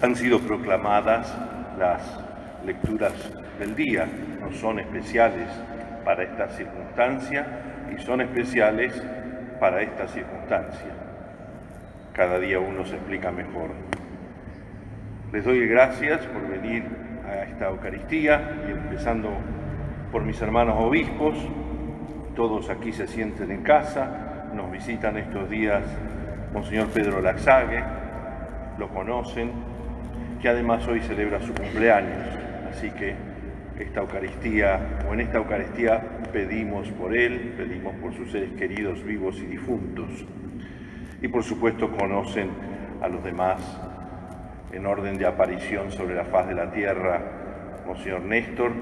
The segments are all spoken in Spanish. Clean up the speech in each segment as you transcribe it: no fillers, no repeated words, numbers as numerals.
Han sido proclamadas las lecturas del día, no son especiales para esta circunstancia y son especiales para esta circunstancia. Cada día uno se explica mejor. Les doy gracias por venir a esta Eucaristía y empezando por mis hermanos obispos. Todos aquí se sienten en casa, nos visitan estos días Monseñor Pedro Laxague, lo conocen, que además hoy celebra su cumpleaños, así que en esta Eucaristía pedimos por él, pedimos por sus seres queridos vivos y difuntos. Y por supuesto conocen a los demás en orden de aparición sobre la faz de la tierra, Monseñor Néstor,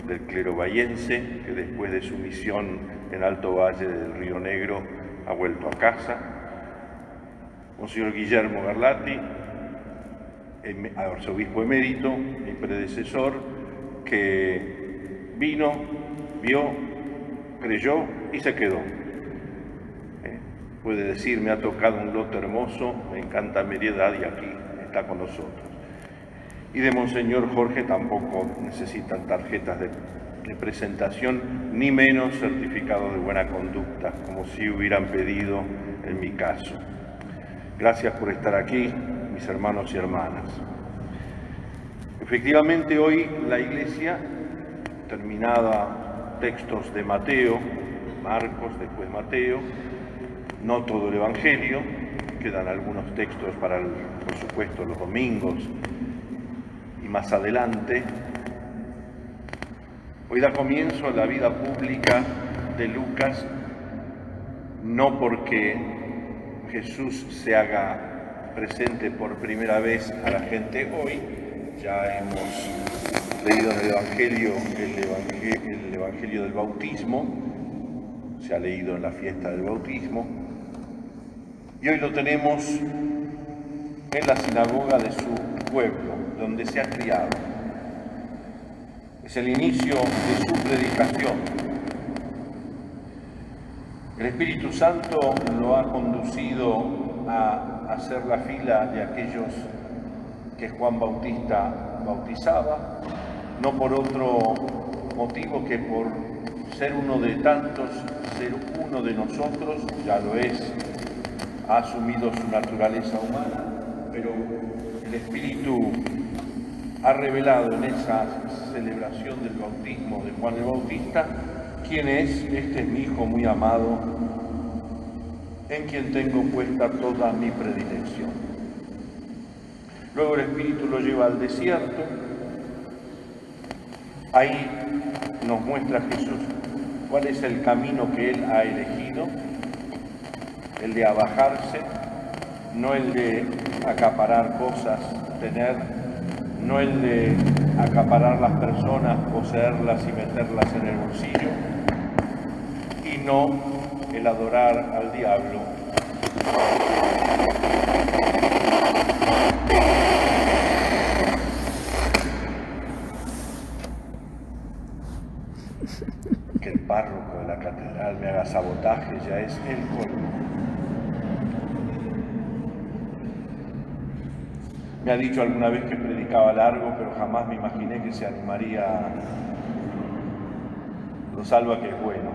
del clero bahiense, que después de su misión en Alto Valle del Río Negro ha vuelto a casa. Monseñor Guillermo Garlati, arzobispo emérito, mi predecesor, que vino, vio, creyó y se quedó. Puede decir, me ha tocado un loto hermoso, me encanta mi edad y aquí está con nosotros. Y de Monseñor Jorge tampoco necesitan tarjetas de presentación, ni menos certificados de buena conducta, como si hubieran pedido en mi caso. Gracias por estar aquí, mis hermanos y hermanas. Efectivamente, hoy la Iglesia, terminada textos de Mateo, Marcos, después Mateo, no todo el Evangelio, quedan algunos textos para, por supuesto, los domingos y más adelante. Hoy da comienzo a la vida pública de Lucas, no porque Jesús se haga presente por primera vez a la gente hoy, ya hemos leído en el Evangelio del bautismo, se ha leído en la fiesta del bautismo, y hoy lo tenemos en la sinagoga de su pueblo, donde se ha criado. Es el inicio de su predicación. El Espíritu Santo lo ha conducido a hacer la fila de aquellos que Juan Bautista bautizaba, no por otro motivo que por ser uno de tantos, ser uno de nosotros, ya lo es, ha asumido su naturaleza humana, pero el Espíritu ha revelado en esa celebración del bautismo de Juan el Bautista quién es. Este es mi Hijo muy amado, en quien tengo puesta toda mi predilección. Luego el Espíritu lo lleva al desierto. Ahí nos muestra Jesús cuál es el camino que Él ha elegido, el de abajarse, no el de acaparar cosas, tener, no el de acaparar las personas, poseerlas y meterlas en el bolsillo, y no el adorar al diablo. Que el párroco de la catedral me haga sabotaje ya es el colmo. Me ha dicho alguna vez que predicaba largo, pero jamás me imaginé que se animaría. Lo salva que es bueno.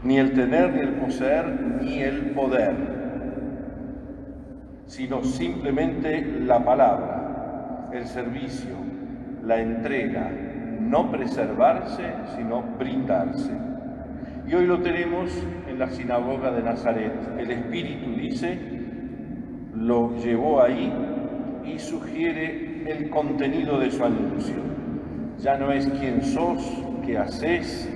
Ni el tener, ni el poseer, ni el poder, sino simplemente la palabra, el servicio, la entrega, no preservarse, sino brindarse. Y hoy lo tenemos en la sinagoga de Nazaret. El Espíritu dice, lo llevó ahí y sugiere el contenido de su anuncio. Ya no es quién sos, qué haces,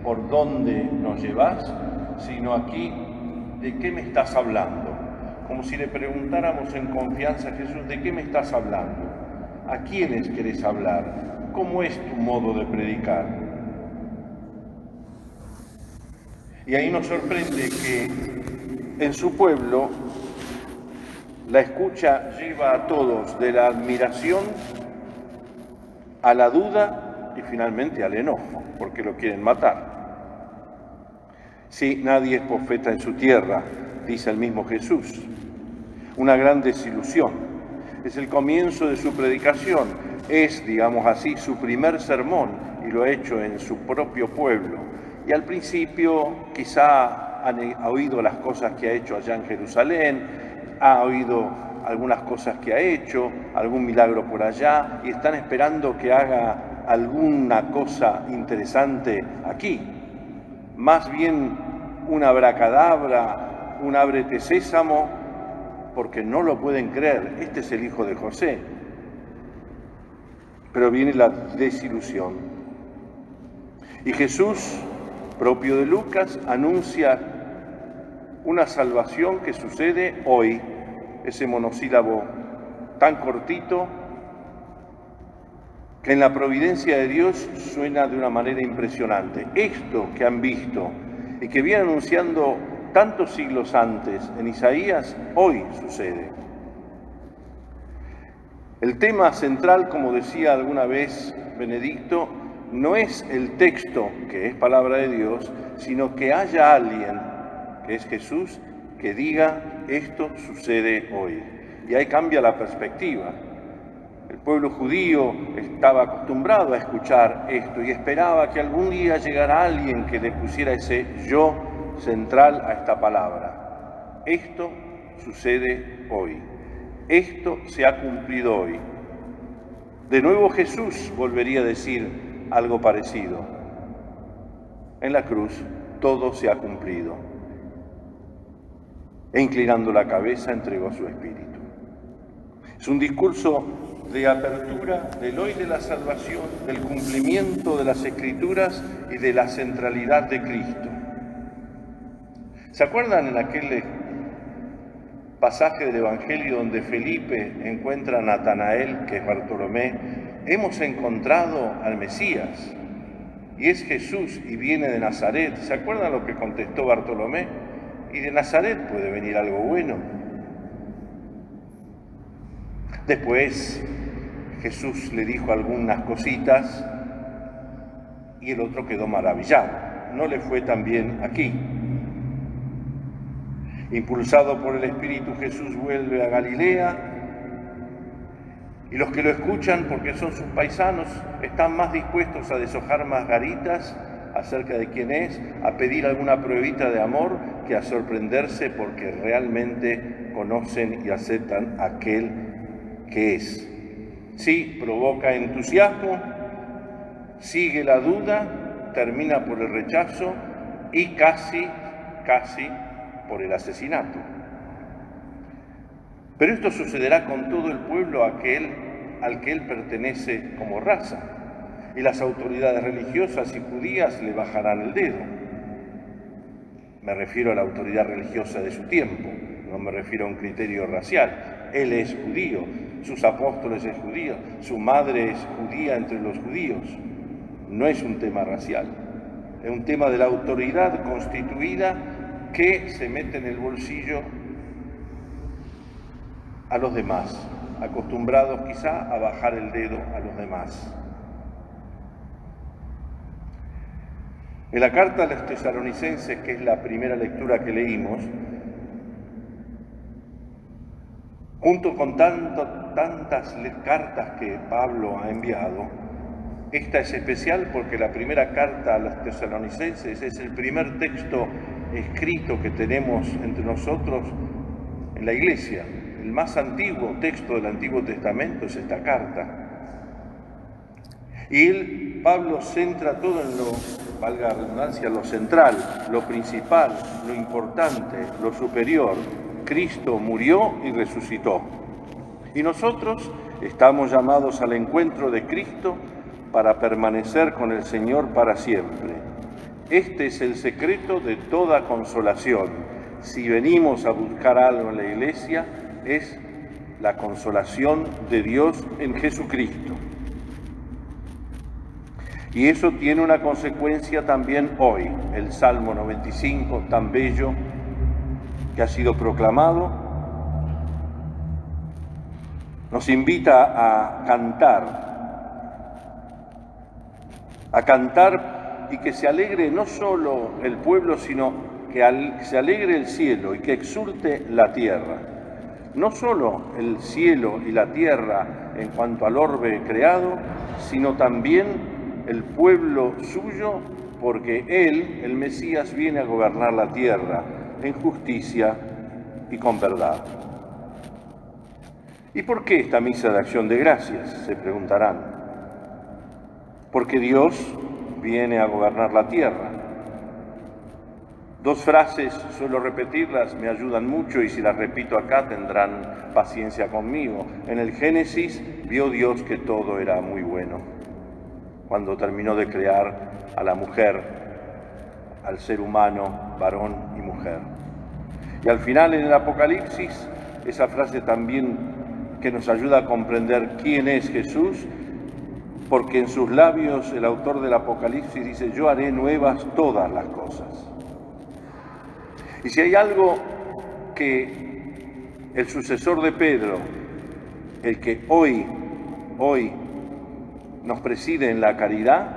por dónde nos llevás, sino aquí, ¿de qué me estás hablando? Como si le preguntáramos en confianza a Jesús, ¿de qué me estás hablando? ¿A quiénes querés hablar? ¿Cómo es tu modo de predicar? Y ahí nos sorprende que en su pueblo la escucha lleva a todos de la admiración a la duda y finalmente al enojo, porque lo quieren matar. Sí, nadie es profeta en su tierra, dice el mismo Jesús. una gran desilusión. Es el comienzo de su predicación, es, digamos así, su primer sermón y lo ha hecho en su propio pueblo. Y al principio quizá ha oído las cosas que ha hecho allá en Jerusalén, ha oído algunas cosas que ha hecho, algún milagro por allá, y están esperando que haga alguna cosa interesante aquí. Más bien un abracadabra, un ábrete sésamo, porque no lo pueden creer. Este es el hijo de José. Pero viene la desilusión. Y Jesús, propio de Lucas, anuncia una salvación que sucede hoy, ese monosílabo tan cortito que en la providencia de Dios suena de una manera impresionante. Esto que han visto y que viene anunciando tantos siglos antes en Isaías, hoy sucede. El tema central, como decía alguna vez Benedicto, no es el texto, que es palabra de Dios, sino que haya alguien, que es Jesús, que diga, esto sucede hoy. Y ahí cambia la perspectiva. El pueblo judío estaba acostumbrado a escuchar esto y esperaba que algún día llegara alguien que le pusiera ese yo central a esta palabra. Esto sucede hoy. Esto se ha cumplido hoy. De nuevo Jesús volvería a decir algo parecido. En la cruz todo se ha cumplido. E inclinando la cabeza entregó su espíritu. Es un discurso de apertura del hoy de la salvación, del cumplimiento de las Escrituras y de la centralidad de Cristo. ¿Se acuerdan en aquel pasaje del Evangelio donde Felipe encuentra a Natanael, que es Bartolomé? Hemos encontrado al Mesías, y es Jesús, y viene de Nazaret. ¿Se acuerdan lo que contestó Bartolomé? Y de Nazaret puede venir algo bueno. Después Jesús le dijo algunas cositas y el otro quedó maravillado. No le fue tan bien aquí. Impulsado por el Espíritu, Jesús vuelve a Galilea y los que lo escuchan, porque son sus paisanos, están más dispuestos a deshojar margaritas acerca de quién es, a pedir alguna pruebita de amor, que a sorprenderse porque realmente conocen y aceptan a aquel que es. Sí, provoca entusiasmo, sigue la duda, termina por el rechazo y casi por el asesinato. Pero esto sucederá con todo el pueblo al que él pertenece como raza, y las autoridades religiosas y judías le bajarán el dedo. Me refiero a la autoridad religiosa de su tiempo, no me refiero a un criterio racial. Él es judío, sus apóstoles es judío, su madre es judía entre los judíos. No es un tema racial, es un tema de la autoridad constituida que se mete en el bolsillo a los demás, acostumbrados quizá a bajar el dedo a los demás. En la carta a los Tesalonicenses, que es la primera lectura que leímos, junto con tantas cartas que Pablo ha enviado, esta es especial porque la primera carta a los Tesalonicenses es el primer texto escrito que tenemos entre nosotros en la Iglesia. El más antiguo texto del Antiguo Testamento es esta carta. Y Pablo centra todo en lo, valga la redundancia, lo central, lo principal, lo importante, lo superior. Cristo murió y resucitó. Y nosotros estamos llamados al encuentro de Cristo para permanecer con el Señor para siempre. Este es el secreto de toda consolación. Si venimos a buscar algo en la Iglesia, es la consolación de Dios en Jesucristo. Y eso tiene una consecuencia también hoy. El Salmo 95, tan bello, que ha sido proclamado, nos invita a cantar y que se alegre no solo el pueblo, sino que se alegre el cielo y que exulte la tierra. no solo el cielo y la tierra en cuanto al orbe creado, sino también el pueblo suyo, porque Él, el Mesías, viene a gobernar la tierra en justicia y con verdad. ¿Y por qué esta misa de acción de gracias?, se preguntarán. Porque Dios viene a gobernar la tierra. Dos frases, suelo repetirlas, me ayudan mucho y si las repito acá tendrán paciencia conmigo. En el Génesis vio Dios que todo era muy bueno, cuando terminó de crear a la mujer, al ser humano, varón y mujer. Y al final en el Apocalipsis, esa frase también que nos ayuda a comprender quién es Jesús, porque en sus labios el autor del Apocalipsis dice: yo haré nuevas todas las cosas. Y si hay algo que el sucesor de Pedro, el que hoy nos preside en la caridad,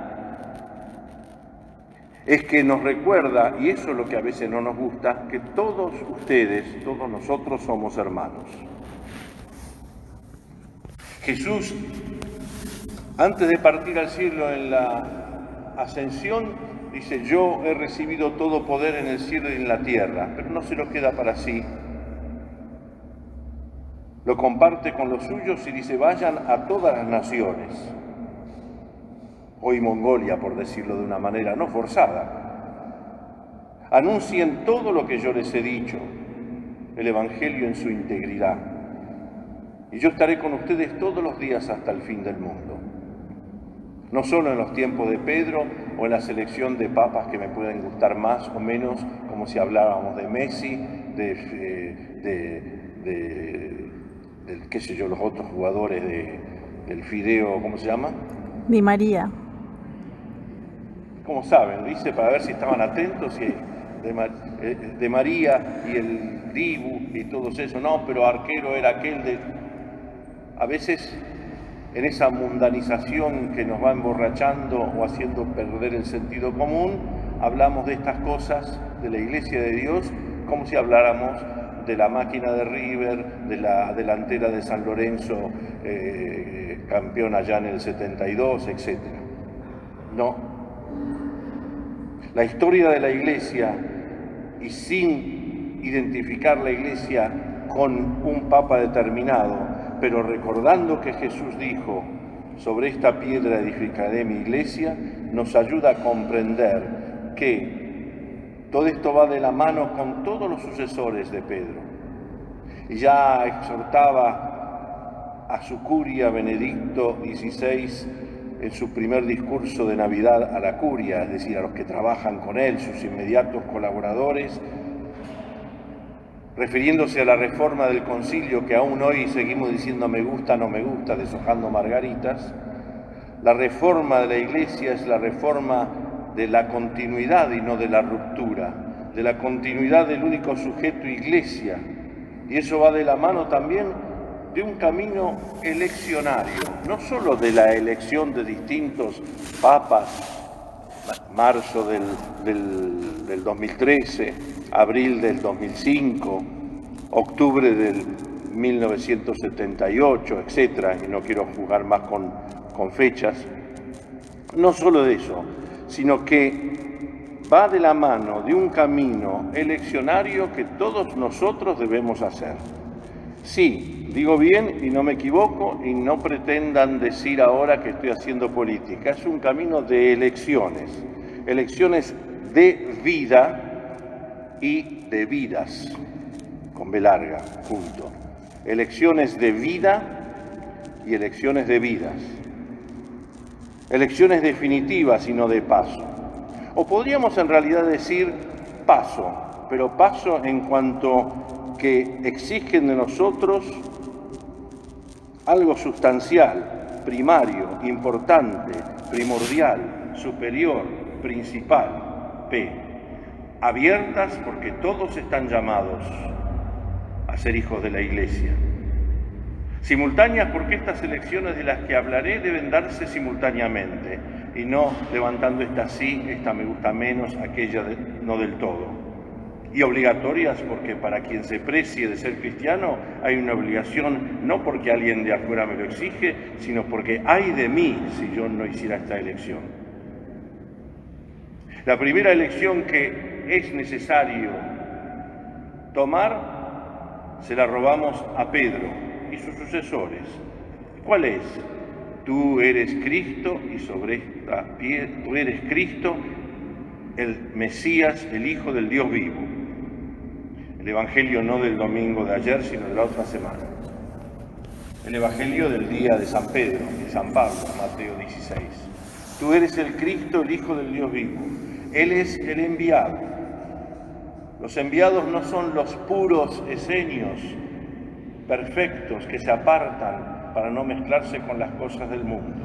es que nos recuerda, y eso es lo que a veces no nos gusta, que todos ustedes, todos nosotros somos hermanos. Jesús, antes de partir al cielo en la ascensión, dice: yo he recibido todo poder en el cielo y en la tierra, pero no se lo queda para sí. Lo comparte con los suyos y dice: vayan a todas las naciones. Hoy Mongolia, por decirlo de una manera no forzada. Anuncien todo lo que yo les he dicho, el Evangelio en su integridad. Y yo estaré con ustedes todos los días hasta el fin del mundo. No solo en los tiempos de Pedro o en la selección de papas que me pueden gustar más o menos, como si hablábamos de Messi, qué sé yo, los otros jugadores del Fideo, ¿cómo se llama? Di María. ¿Cómo saben? Dice para ver si estaban atentos, y de María y el Dibu y todos eso. No, pero arquero era aquel de... A veces en esa mundanización que nos va emborrachando o haciendo perder el sentido común, hablamos de estas cosas de la Iglesia de Dios como si habláramos de la máquina de River, de la delantera de San Lorenzo, campeón allá en el 72, etc. No. La historia de la Iglesia, y sin identificar la Iglesia con un papa determinado, pero recordando que Jesús dijo: sobre esta piedra edificaré mi iglesia, nos ayuda a comprender que todo esto va de la mano con todos los sucesores de Pedro. Y ya exhortaba a su curia Benedicto XVI en su primer discurso de Navidad a la curia, es decir, a los que trabajan con él, sus inmediatos colaboradores, refiriéndose a la reforma del concilio, que aún hoy seguimos diciendo me gusta, no me gusta, deshojando margaritas. La reforma de la Iglesia es la reforma de la continuidad y no de la ruptura, de la continuidad del único sujeto Iglesia. Y eso va de la mano también de un camino eleccionario, no solo de la elección de distintos papas, marzo del 2013, abril del 2005, octubre del 1978, etc., y no quiero jugar más con fechas. No solo de eso, sino que va de la mano de un camino eleccionario que todos nosotros debemos hacer. Sí, digo bien y no me equivoco, y no pretendan decir ahora que estoy haciendo política. Es un camino de elecciones de vida y de vidas, con B larga, junto. Elecciones de vida y elecciones de vidas. Elecciones definitivas y no de paso. O podríamos en realidad decir paso, pero paso en cuanto que exigen de nosotros algo sustancial, primario, importante, primordial, superior, principal. P. Abiertas porque todos están llamados a ser hijos de la Iglesia. Simultáneas porque estas elecciones de las que hablaré deben darse simultáneamente y no levantando esta sí, esta me gusta menos, aquella no del todo. Y obligatorias porque para quien se precie de ser cristiano hay una obligación, no porque alguien de afuera me lo exige, sino porque ay de mí si yo no hiciera esta elección. La primera elección que es necesario tomar se la robamos a Pedro y sus sucesores. ¿Cuál es? Tú eres Cristo y sobre esta piedra, tú eres Cristo, el Mesías, el Hijo del Dios vivo. El Evangelio no del domingo de ayer, sino de la otra semana. El Evangelio del día de San Pedro, de San Pablo, Mateo 16. Tú eres el Cristo, el Hijo del Dios vivo. Él es el enviado. Los enviados no son los puros esenios perfectos que se apartan para no mezclarse con las cosas del mundo.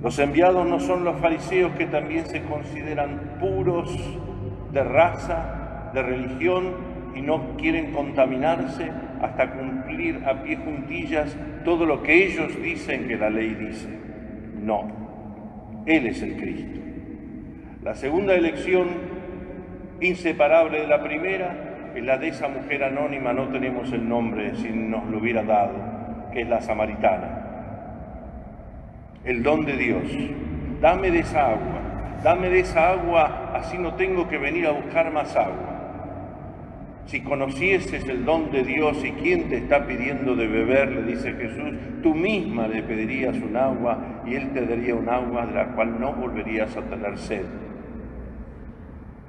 Los enviados no son los fariseos que también se consideran puros de raza, de religión y no quieren contaminarse hasta cumplir a pie juntillas todo lo que ellos dicen que la ley dice. No, Él es el Cristo. La segunda elección, inseparable de la primera, es la de esa mujer anónima, no tenemos el nombre si nos lo hubiera dado, que es la samaritana. El don de Dios. Dame de esa agua, así no tengo que venir a buscar más agua. Si conocieses el don de Dios y quién te está pidiendo de beber, le dice Jesús, tú misma le pedirías un agua y Él te daría un agua de la cual no volverías a tener sed.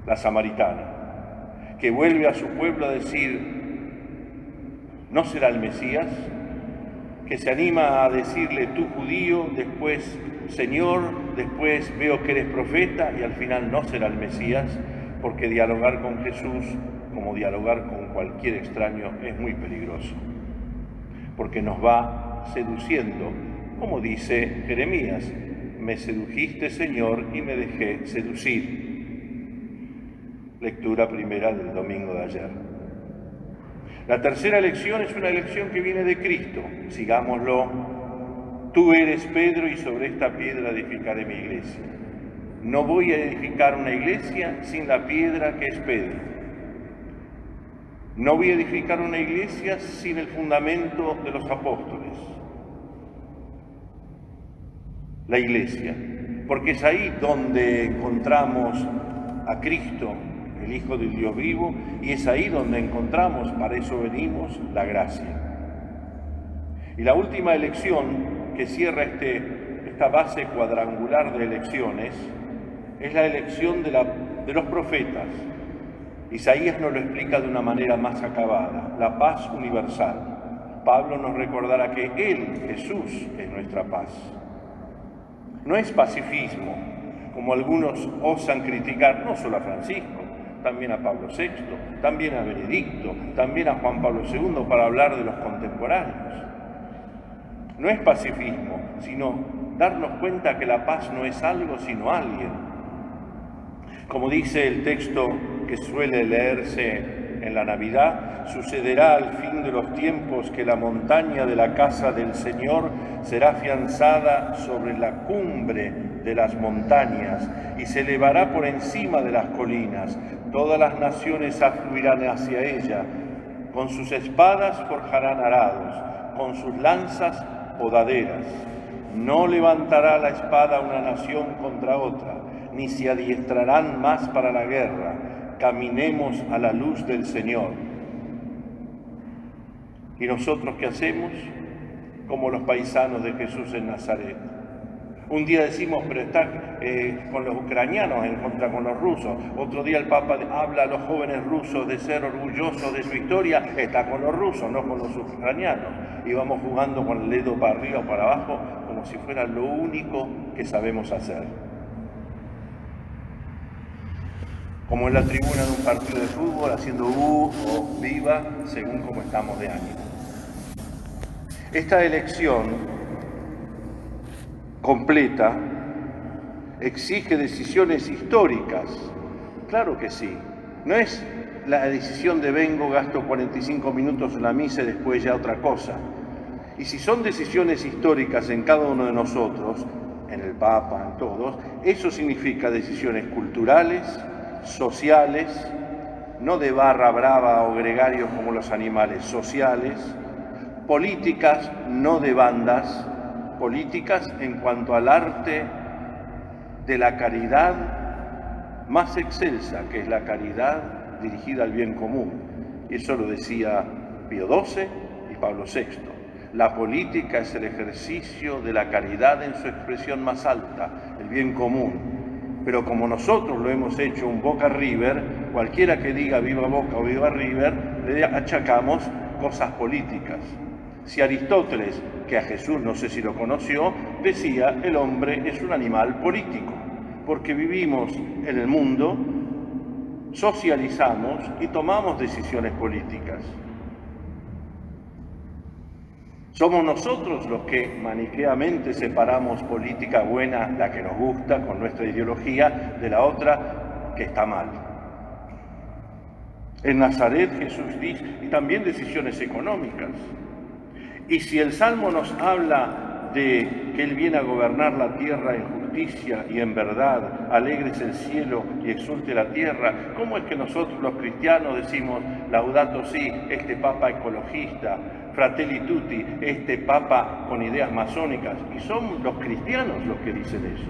La samaritana, que vuelve a su pueblo a decir, ¿no será el Mesías? Que se anima a decirle, tú judío, después Señor, después veo que eres profeta y al final no será el Mesías, porque dialogar con Jesús, como dialogar con cualquier extraño, es muy peligroso, porque nos va seduciendo, como dice Jeremías, me sedujiste, Señor, y me dejé seducir. Lectura primera del domingo de ayer. La tercera elección es una elección que viene de Cristo. Sigámoslo. Tú eres Pedro y sobre esta piedra edificaré mi iglesia. No voy a edificar una iglesia sin la piedra que es Pedro. No voy a edificar una iglesia sin el fundamento de los apóstoles. La iglesia. Porque es ahí donde encontramos a Cristo, el Hijo del Dios vivo, y es ahí donde encontramos, para eso venimos, la gracia. Y la última elección que cierra esta base cuadrangular de elecciones es la elección de los profetas. Isaías nos lo explica de una manera más acabada, la paz universal. Pablo nos recordará que Él, Jesús, es nuestra paz. No es pacifismo, como algunos osan criticar, no solo a Francisco, también a Pablo VI, también a Benedicto, también a Juan Pablo II, para hablar de los contemporáneos. No es pacifismo, sino darnos cuenta que la paz no es algo, sino alguien. Como dice el texto que suele leerse en la Navidad, sucederá al fin de los tiempos que la montaña de la casa del Señor será afianzada sobre la cumbre de las montañas y se elevará por encima de las colinas. Todas las naciones afluirán hacia ella. Con sus espadas forjarán arados, con sus lanzas podaderas. No levantará la espada una nación contra otra, ni se adiestrarán más para la guerra. Caminemos a la luz del Señor. ¿Y nosotros qué hacemos? Como los paisanos de Jesús en Nazaret. Un día decimos, pero está con los ucranianos en contra con los rusos. Otro día el Papa habla a los jóvenes rusos de ser orgullosos de su historia. Está con los rusos, no con los ucranianos. Y vamos jugando con el dedo para arriba o para abajo, como si fuera lo único que sabemos hacer. Como en la tribuna de un partido de fútbol, haciendo o viva, según como estamos de ánimo. Esta elección completa exige decisiones históricas. Claro que sí. No es la decisión de vengo, gasto 45 minutos en la misa y después ya otra cosa. Y si son decisiones históricas en cada uno de nosotros, en el Papa, en todos, eso significa decisiones culturales, sociales, no de barra brava o gregarios como los animales, sociales, políticas, no de bandas, políticas en cuanto al arte de la caridad más excelsa, que es la caridad dirigida al bien común. Eso lo decía Pío XII y Pablo VI. La política es el ejercicio de la caridad en su expresión más alta, el bien común. Pero como nosotros lo hemos hecho un Boca River, cualquiera que diga viva Boca o viva River, le achacamos cosas políticas. Si Aristóteles, que a Jesús no sé si lo conoció, decía el hombre es un animal político, porque vivimos en el mundo, socializamos y tomamos decisiones políticas. Somos nosotros los que maniqueamente separamos política buena, la que nos gusta, con nuestra ideología, de la otra que está mal. En Nazaret Jesús dice, y también decisiones económicas. Y si el Salmo nos habla de que Él viene a gobernar la tierra en justicia y en verdad, alegres el cielo y exulte la tierra, ¿cómo es que nosotros los cristianos decimos Laudato Si, este Papa ecologista, Fratelli Tutti, este Papa con ideas masónicas? Y son los cristianos los que dicen eso.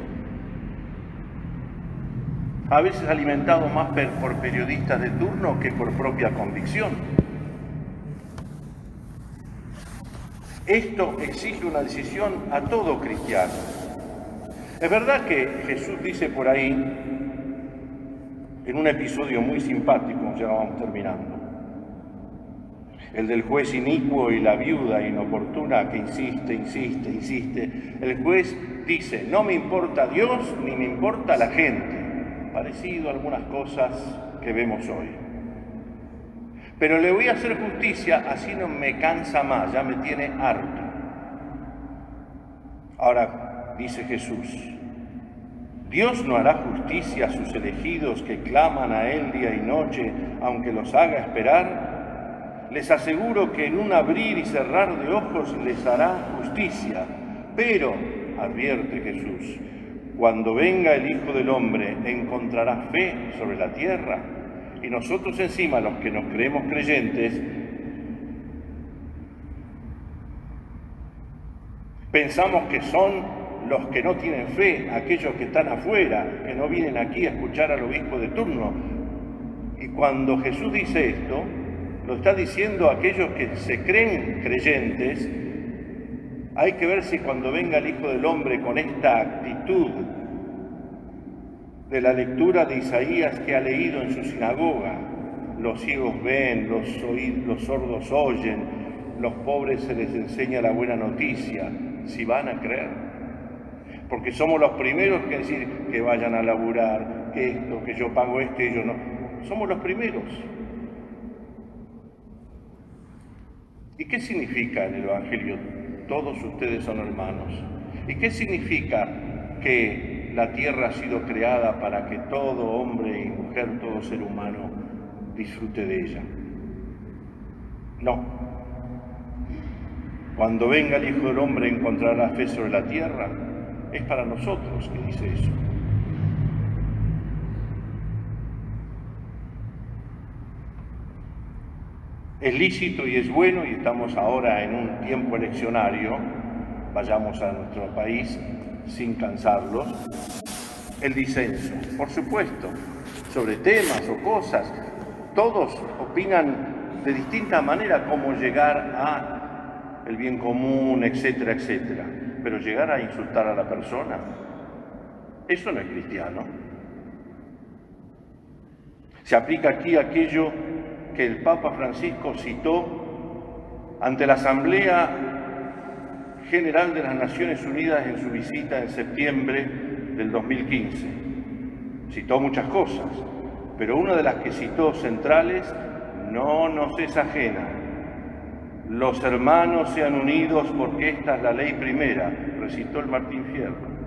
A veces alimentados más por periodistas de turno que por propia convicción. Esto exige una decisión a todo cristiano. Es verdad que Jesús dice por ahí, en un episodio muy simpático, ya vamos terminando, el del juez inicuo y la viuda inoportuna que insiste. El juez dice, no me importa Dios ni me importa la gente, parecido a algunas cosas que vemos hoy. Pero le voy a hacer justicia, así no me cansa más, ya me tiene harto. Ahora, dice Jesús, Dios no hará justicia a sus elegidos que claman a Él día y noche, aunque los haga esperar. Les aseguro que en un abrir y cerrar de ojos les hará justicia. Pero, advierte Jesús, cuando venga el Hijo del Hombre, ¿encontrará fe sobre la tierra? Y nosotros encima, los que nos creemos creyentes, pensamos que son los que no tienen fe, aquellos que están afuera, que no vienen aquí a escuchar al obispo de turno. Y cuando Jesús dice esto, lo está diciendo a aquellos que se creen creyentes. Hay que ver si cuando venga el Hijo del Hombre con esta actitud de la lectura de Isaías que ha leído en su sinagoga, los ciegos ven, los sordos oyen, los pobres se les enseña la buena noticia, si van a creer. Porque somos los primeros que decir que vayan a laburar, que esto, que yo pago esto y ellos no. Somos los primeros. ¿Y qué significa en el Evangelio? Todos ustedes son hermanos. ¿Y qué significa que la tierra ha sido creada para que todo hombre y mujer, todo ser humano disfrute de ella? No. Cuando venga el Hijo del Hombre encontrará fe sobre la tierra. Es para nosotros que dice eso. Es lícito y es bueno, y estamos ahora en un tiempo eleccionario, vayamos a nuestro país sin cansarlos, el disenso, por supuesto, sobre temas o cosas. Todos opinan de distinta manera cómo llegar a el bien común, etcétera, etcétera. Pero llegar a insultar a la persona, eso no es cristiano. Se aplica aquí aquello que el Papa Francisco citó ante la Asamblea General de las Naciones Unidas en su visita en septiembre del 2015. Citó muchas cosas, pero una de las que citó centrales, no nos es ajena. Los hermanos sean unidos porque esta es la ley primera, recitó el Martín Fierro.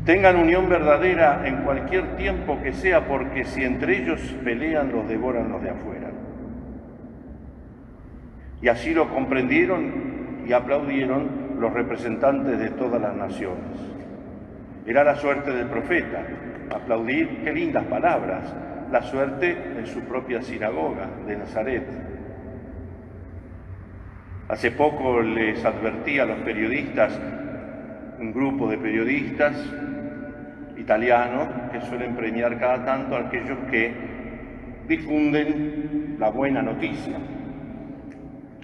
Tengan unión verdadera en cualquier tiempo que sea, porque si entre ellos pelean, los devoran los de afuera. Y así lo comprendieron y aplaudieron los representantes de todas las naciones. Era la suerte del profeta, aplaudir, qué lindas palabras, la suerte en su propia sinagoga de Nazaret. Hace poco les advertí a los periodistas, un grupo de periodistas italianos que suelen premiar cada tanto a aquellos que difunden la buena noticia.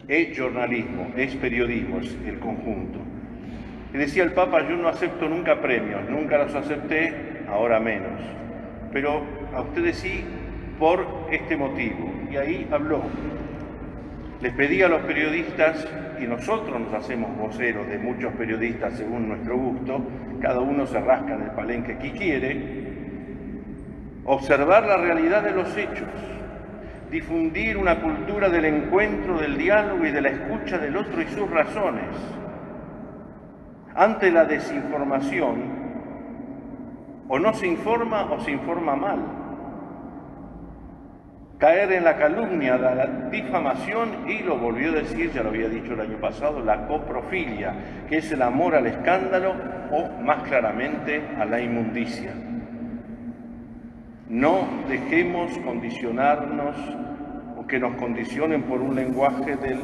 Es jornalismo, es periodismo, es el conjunto. Y decía el Papa, yo no acepto nunca premios, nunca los acepté, ahora menos. Pero a ustedes sí, por este motivo. Y ahí habló. Les pedí a los periodistas, y nosotros nos hacemos voceros de muchos periodistas según nuestro gusto, cada uno se rasca en el palenque que quiere, observar la realidad de los hechos, difundir una cultura del encuentro, del diálogo y de la escucha del otro y sus razones. Ante la desinformación, o no se informa o se informa mal. Caer en la calumnia, la difamación y, lo volvió a decir, ya lo había dicho el año pasado, la coprofilia, que es el amor al escándalo o, más claramente, a la inmundicia. No dejemos condicionarnos o que nos condicionen por un lenguaje del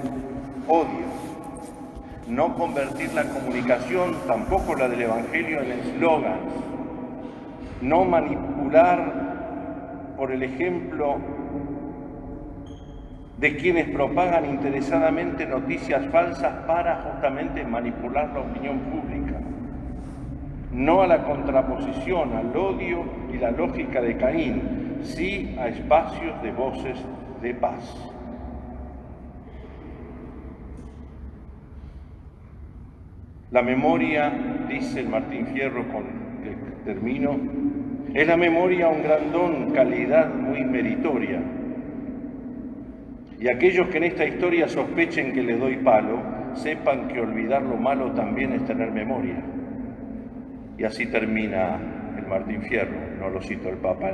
odio. No convertir la comunicación, tampoco la del Evangelio, en eslogans. No manipular por el ejemplo de quienes propagan interesadamente noticias falsas para justamente manipular la opinión pública. No a la contraposición, al odio y la lógica de Caín, sí a espacios de voces de paz. La memoria, dice el Martín Fierro, con que termino, es la memoria un gran don, calidad muy meritoria. Y aquellos que en esta historia sospechen que les doy palo, sepan que olvidar lo malo también es tener memoria. Y así termina el Martín Fierro, no lo cito el Papa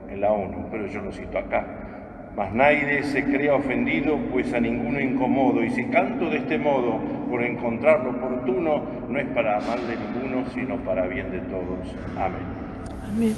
en la ONU, pero yo lo cito acá. Mas nadie se crea ofendido, pues a ninguno incomodo, y si canto de este modo, por encontrar lo oportuno, no es para mal de ninguno, sino para bien de todos. Amén. Amén.